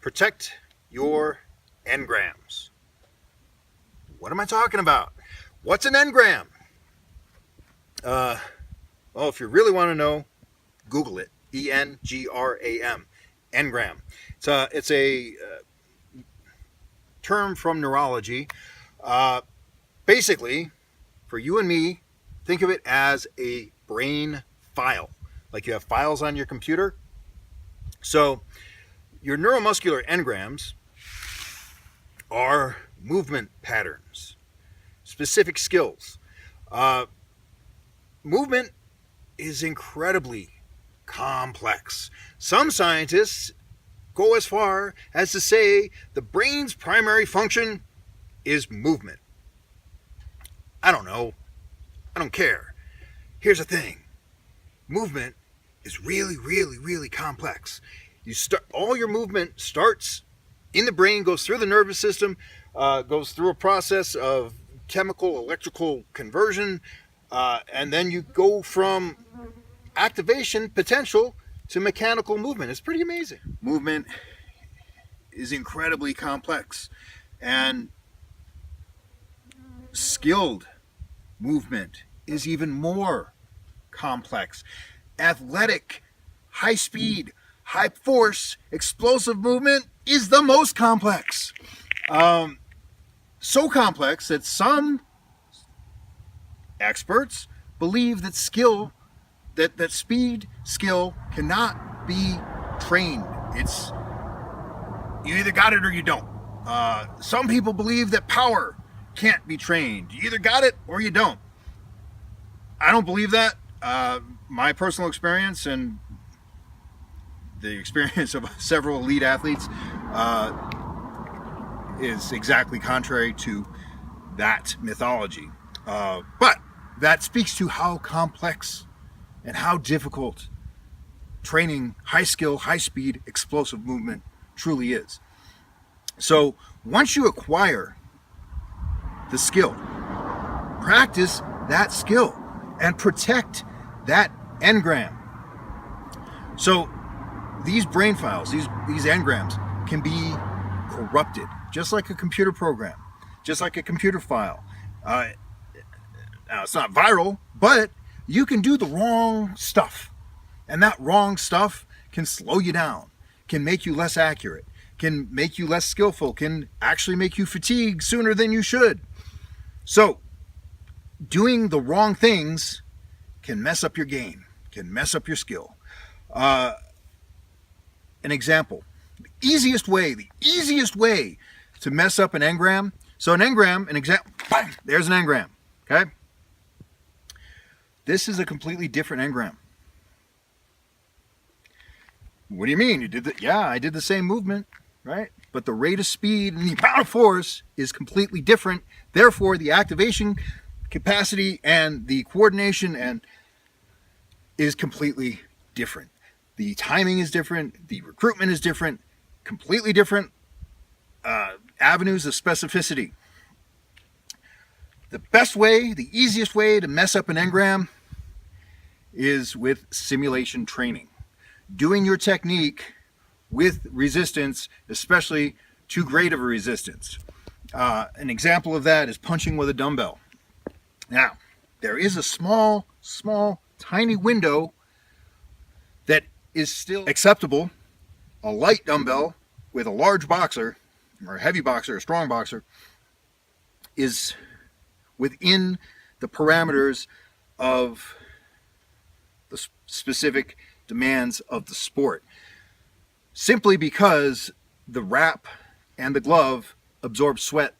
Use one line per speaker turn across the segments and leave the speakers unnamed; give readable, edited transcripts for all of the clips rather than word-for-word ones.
Protect your engrams. What am I talking about? What's an engram? Well, if you really want to know, Google it. E-N-G-R-A-M. Engram. It's a term from neurology. Basically, for you and me, think of it as a brain file. Like you have files on your computer. So your neuromuscular engrams are movement patterns, specific skills. Movement is incredibly complex. Some scientists go as far as to say the brain's primary function is movement. I don't know. I don't care. Here's the thing. Movement is really, really, really complex. All your movement starts in the brain, goes through the nervous system, goes through a process of chemical, electrical conversion, and then you go from activation potential to mechanical movement. It's pretty amazing. Movement is incredibly complex, and skilled movement is even more complex. Athletic, high speed, high force, explosive movement is the most complex. So complex that some experts believe that that speed skill cannot be trained. It's you either got it or you don't. Some people believe that power can't be trained. You either got it or you don't. I don't believe that. My personal experience and the experience of several elite athletes is exactly contrary to that mythology. But that speaks to how complex and how difficult training high skill, high speed, explosive movement truly is. So once you acquire the skill, practice that skill and protect that engram. So these brain files, these engrams can be corrupted, just like a computer program, just like a computer file. Now, it's not viral, but you can do the wrong stuff. And that wrong stuff can slow you down, can make you less accurate, can make you less skillful, can actually make you fatigue sooner than you should. So, doing the wrong things can mess up your game, can mess up your skill. An example, the easiest way to mess up an engram. So an engram, an example, bang, there's an engram, okay? This is a completely different engram. What do you mean? You did that? Yeah, I did the same movement, right? But the rate of speed and the amount of force is completely different. Therefore, the activation capacity and the coordination is completely different. The timing is different. The recruitment is different. Completely different avenues of specificity. The best way, the easiest way to mess up an engram is with simulation training. Doing your technique with resistance, especially too great of a resistance. An example of that is punching with a dumbbell. Now, there is a small, tiny window that is still acceptable. A light dumbbell with a large boxer, or a heavy boxer, a strong boxer, is within the parameters of the specific demands of the sport, simply because the wrap and the glove absorb sweat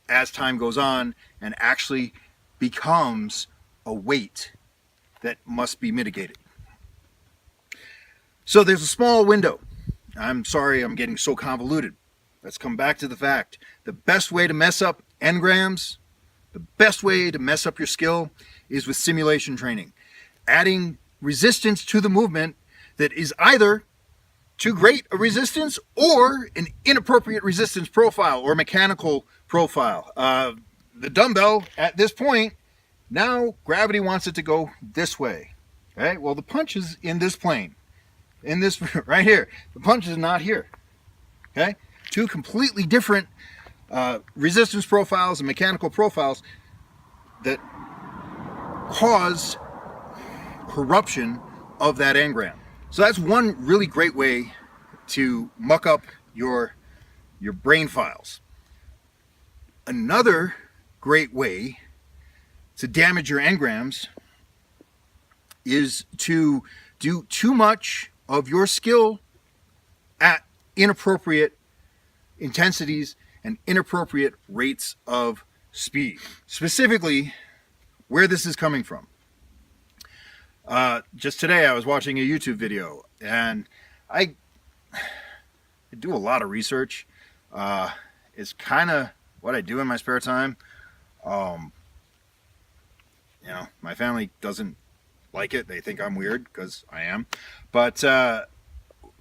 as time goes on and actually becomes a weight that must be mitigated. So there's a small window. I'm sorry I'm getting so convoluted. Let's come back to the fact. The best way to mess up engrams, the best way to mess up your skill is with simulation training. Adding resistance to the movement that is either too great a resistance or an inappropriate resistance profile or mechanical profile. The dumbbell at this point, now gravity wants it to go this way. Okay? Well, the punch is in this plane, in this right here. The punch is not here. Okay, two completely different resistance profiles and mechanical profiles that cause corruption of that engram. So that's one really great way to muck up your brain files. Another great way to damage your engrams is to do too much of your skill at inappropriate intensities and inappropriate rates of speed. Specifically, where this is coming from. Just today I was watching a YouTube video, and I do a lot of research. It's kind of what I do in my spare time. My family doesn't like it. They think I'm weird because I am. But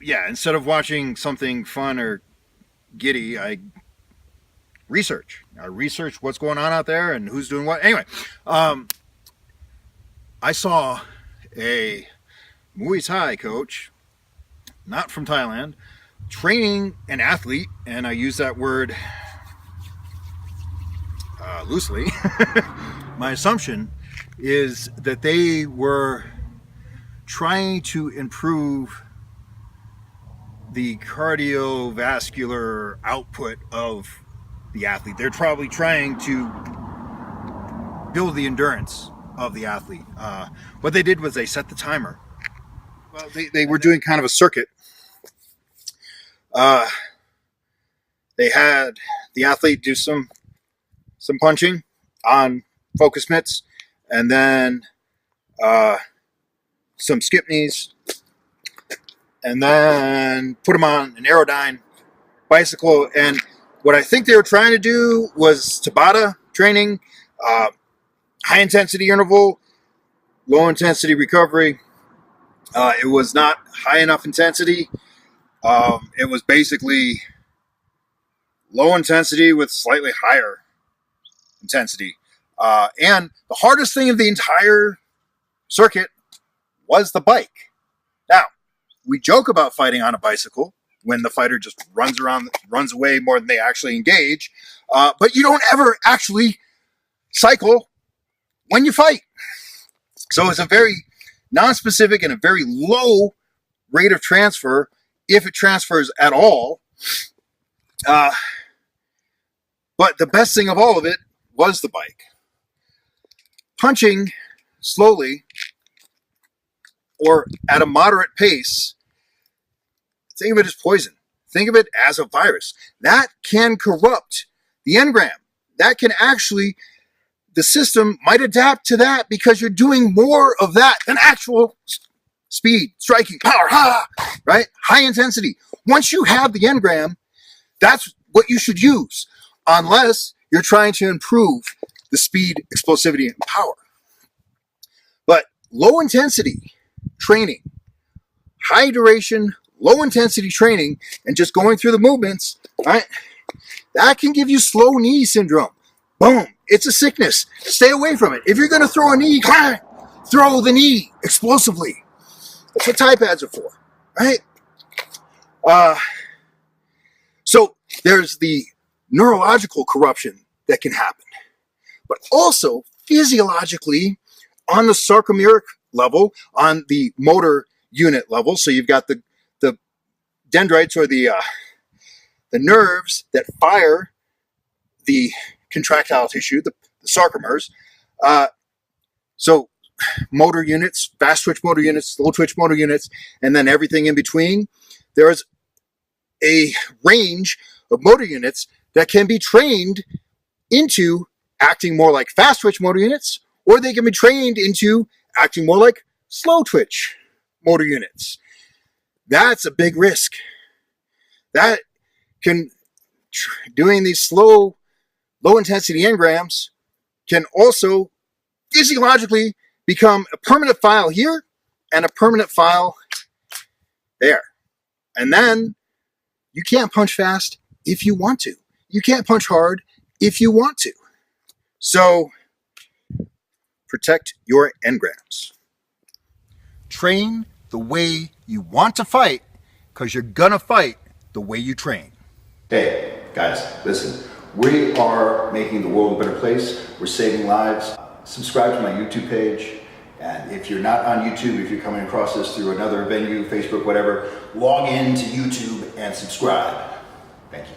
yeah, instead of watching something fun or giddy, I research. I research what's going on out there and who's doing what. Anyway, I saw a Muay Thai coach, not from Thailand, training an athlete, and I use that word loosely. My assumption is that they were trying to improve the cardiovascular output of the athlete. They're probably trying to build the endurance of the athlete. What they did was they set the timer. Well, they were doing kind of a circuit. They had the athlete do some punching on focus mitts, and then some skip knees, and then put them on an Aerodyne bicycle. And what I think they were trying to do was Tabata training, high intensity interval, low intensity recovery. It was not high enough intensity. It was basically low intensity with slightly higher intensity. And the hardest thing of the entire circuit was the bike. Now, we joke about fighting on a bicycle when the fighter just runs away more than they actually engage. But you don't ever actually cycle when you fight. So it's a very non-specific and a very low rate of transfer, if it transfers at all. But the best thing of all of it was the bike. Punching slowly or at a moderate pace, think of it as poison. Think of it as a virus. That can corrupt the engram. That can actually, the system might adapt to that because you're doing more of that than actual speed, striking, power, right? High intensity. Once you have the engram, that's what you should use, unless you're trying to improve the speed, explosivity, and power. But low intensity training, high duration, low intensity training, and just going through the movements, right? That can give you slow knee syndrome. Boom. It's a sickness. Stay away from it. If you're going to throw a knee, throw the knee explosively. That's what Thai pads are for, right? So there's the neurological corruption that can happen, but also physiologically on the sarcomeric level, on the motor unit level. So you've got the dendrites, or the nerves that fire the contractile tissue, the sarcomers. So motor units, fast twitch motor units, slow twitch motor units, and then everything in between. There's a range of motor units that can be trained into acting more like fast twitch motor units, or they can be trained into acting more like slow twitch motor units. That's a big risk. That can, doing these low intensity engrams can also physiologically become a permanent file here and a permanent file there. And then you can't punch fast if you want to. You can't punch hard if you want to. So protect your engrams. Train the way you want to fight, because you're gonna fight the way you train. Hey, guys, listen. We are making the world a better place. We're saving lives. Subscribe to my YouTube page. And if you're not on YouTube, if you're coming across this through another venue, Facebook, whatever, log in to YouTube and subscribe. Thank you.